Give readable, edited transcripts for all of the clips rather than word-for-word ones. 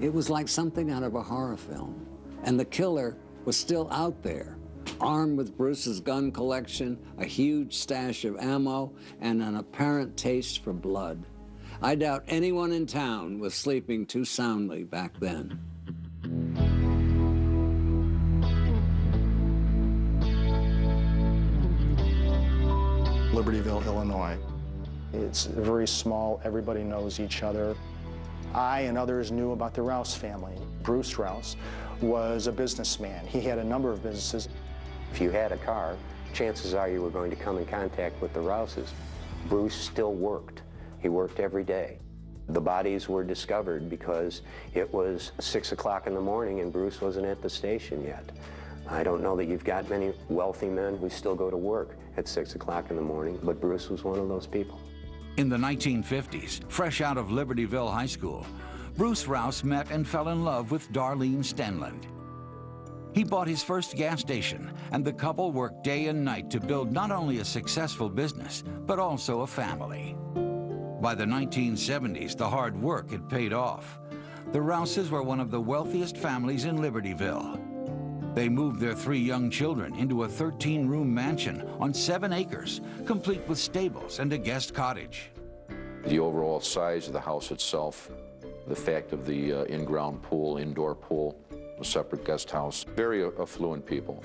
It was like something out of a horror film. And the killer was still out there, armed with Bruce's gun collection, a huge stash of ammo, and an apparent taste for blood. I doubt anyone in town was sleeping too soundly back then. Libertyville, Illinois. It's very small, everybody knows each other. I and others knew about the Rouse family. Bruce Rouse was a businessman. He had a number of businesses. If you had a car, chances are you were going to come in contact with the Rouses. Bruce still worked. He worked every day. The bodies were discovered because it was 6 o'clock in the morning and Bruce wasn't at the station yet. I don't know that you've got many wealthy men who still go to work at 6 o'clock in the morning, but Bruce was one of those people. In the 1950s, fresh out of Libertyville High School, Bruce Rouse met and fell in love with Darlene Stenland. He bought his first gas station, and the couple worked day and night to build not only a successful business, but also a family. By the 1970s, the hard work had paid off. The Rouses were one of the wealthiest families in Libertyville. They moved their 3 young children into a 13-room mansion on 7 acres, complete with stables and a guest cottage. The overall size of the house itself, the fact of the in-ground pool, indoor pool, a separate guest house, very affluent people.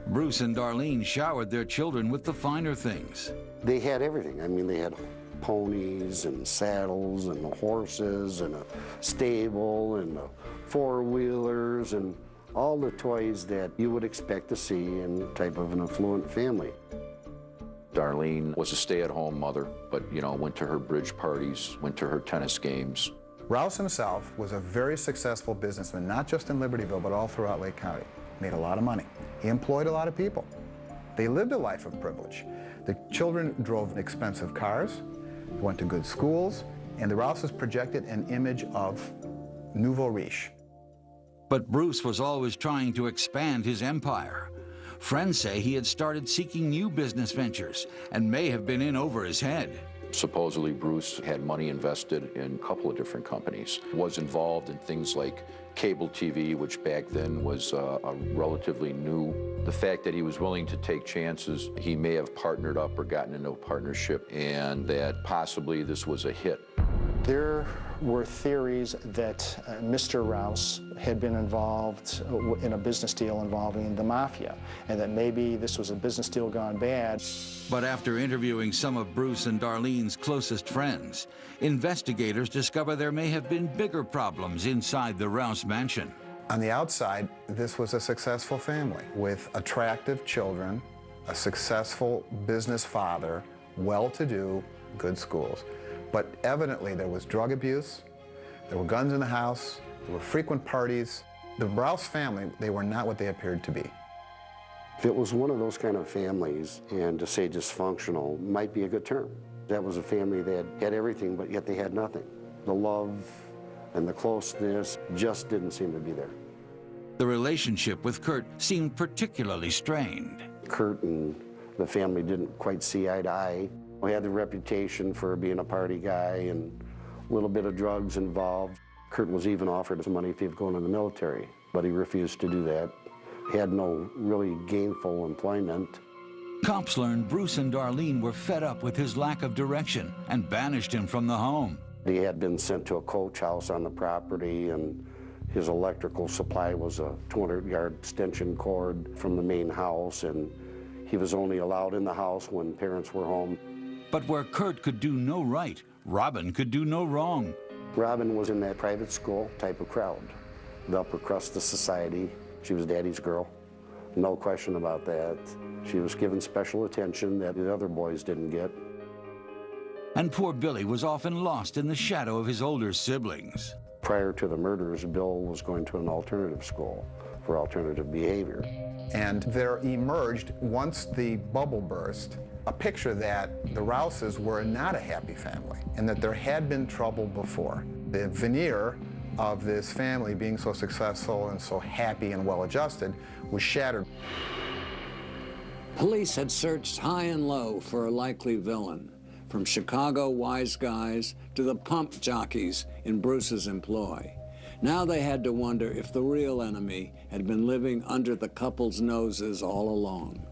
Bruce and Darlene showered their children with the finer things. They had everything. I mean, they had ponies and saddles and horses and a stable and four-wheelers and all the toys that you would expect to see in type of an affluent family. Darlene was a stay-at-home mother, but, you know, went to her bridge parties, went to her tennis games. Rouse himself was a very successful businessman, not just in Libertyville, but all throughout Lake County. Made a lot of money. He employed a lot of people. They lived a life of privilege. The children drove expensive cars, went to good schools, and the Rouses projected an image of nouveau riche. But Bruce was always trying to expand his empire. Friends say he had started seeking new business ventures and may have been in over his head. Supposedly, Bruce had money invested in a couple of different companies, was involved in things like cable TV, which back then was a relatively new. The fact that he was willing to take chances, he may have partnered up or gotten into a partnership, and that possibly this was a hit. There were theories that Mr. Rouse had been involved in a business deal involving the mafia, and that maybe this was a business deal gone bad. But after interviewing some of Bruce and Darlene's closest friends, investigators discover there may have been bigger problems inside the Rouse mansion. On the outside, this was a successful family with attractive children, a successful business father, well-to-do, good schools. But evidently there was drug abuse, there were guns in the house, there were frequent parties. The Rouse family, they were not what they appeared to be. If it was one of those kind of families, and to say dysfunctional might be a good term. That was a family that had everything, but yet they had nothing. The love and the closeness just didn't seem to be there. The relationship with Kurt seemed particularly strained. Kurt and the family didn't quite see eye to eye. We had the reputation for being a party guy and a little bit of drugs involved. Kurt was even offered some money if he was going to the military, but he refused to do that. He had no really gainful employment. Cops learned Bruce and Darlene were fed up with his lack of direction and banished him from the home. He had been sent to a coach house on the property, and his electrical supply was a 200-yard extension cord from the main house, and he was only allowed in the house when parents were home. But where Kurt could do no right, Robin could do no wrong. Robin was in that private school type of crowd, the upper crust of society. She was daddy's girl, no question about that. She was given special attention that the other boys didn't get. And poor Billy was often lost in the shadow of his older siblings. Prior to the murders, Bill was going to an alternative school for alternative behavior. And there emerged, once the bubble burst, a picture that the Rouses were not a happy family and that there had been trouble before. The veneer of this family being so successful and so happy and well-adjusted was shattered. Police had searched high and low for a likely villain, from Chicago wise guys to the pump jockeys in Bruce's employ. Now they had to wonder if the real enemy had been living under the couple's noses all along.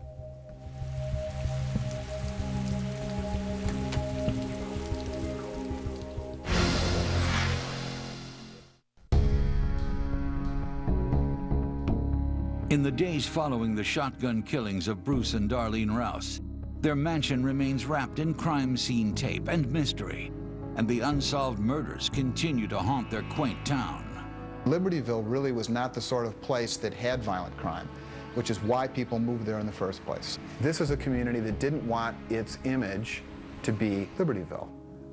In the days following the shotgun killings of Bruce and Darlene Rouse, their mansion remains wrapped in crime scene tape and mystery, and the unsolved murders continue to haunt their quaint town. Libertyville really was not the sort of place that had violent crime, which is why people moved there in the first place. This is a community that didn't want its image to be Libertyville,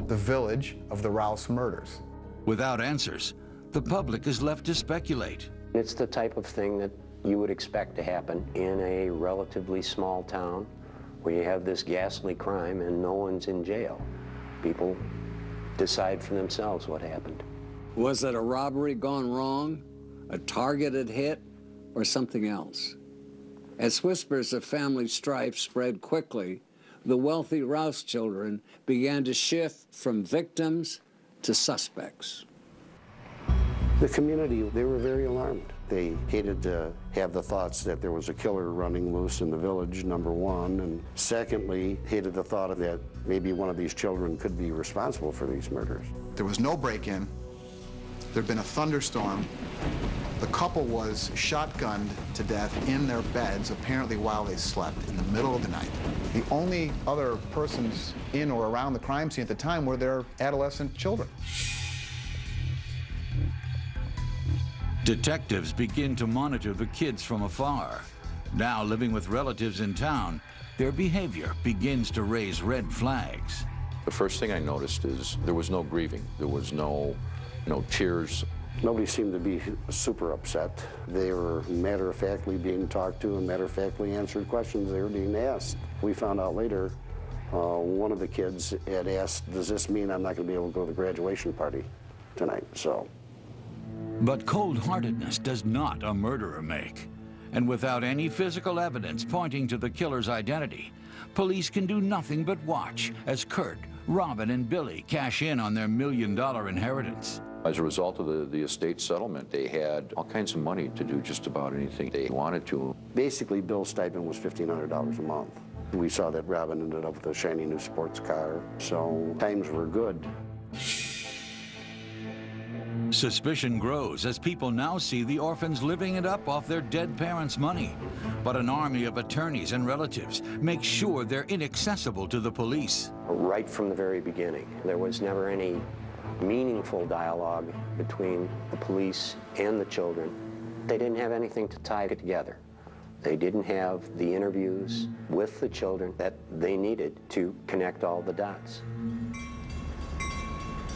the village of the Rouse murders. Without answers, the public is left to speculate. It's the type of thing that you would expect to happen in a relatively small town where you have this ghastly crime and no one's in jail. People decide for themselves what happened. Was it a robbery gone wrong, a targeted hit, or something else? As whispers of family strife spread quickly, the wealthy Rouse children began to shift from victims to suspects. The community, they were very alarmed. They hated to have the thoughts that there was a killer running loose in the village, number one, and secondly, hated the thought that maybe one of these children could be responsible for these murders. There was no break-in. There'd been a thunderstorm. The couple was shotgunned to death in their beds, apparently while they slept, in the middle of the night. The only other persons in or around the crime scene at the time were their adolescent children. Detectives begin to monitor the kids from afar. Now living with relatives in town, their behavior begins to raise red flags. The first thing I noticed is there was no grieving. There was no tears. Nobody seemed to be super upset. They were matter-of-factly being talked to and matter-of-factly answered questions they were being asked. We found out later, one of the kids had asked, does this mean I'm not going to be able to go to the graduation party tonight? So. But cold-heartedness does not a murderer make. And without any physical evidence pointing to the killer's identity, police can do nothing but watch as Kurt, Robin, and Billy cash in on their $1 million inheritance. As a result of the estate settlement, they had all kinds of money to do just about anything they wanted to. Basically, Bill's stipend was $1,500 a month. We saw that Robin ended up with a shiny new sports car, so times were good. Suspicion grows as people now see the orphans living it up off their dead parents' money. But an army of attorneys and relatives make sure they're inaccessible to the police. Right from the very beginning, there was never any meaningful dialogue between the police and the children. They didn't have anything to tie it together. They didn't have the interviews with the children that they needed to connect all the dots.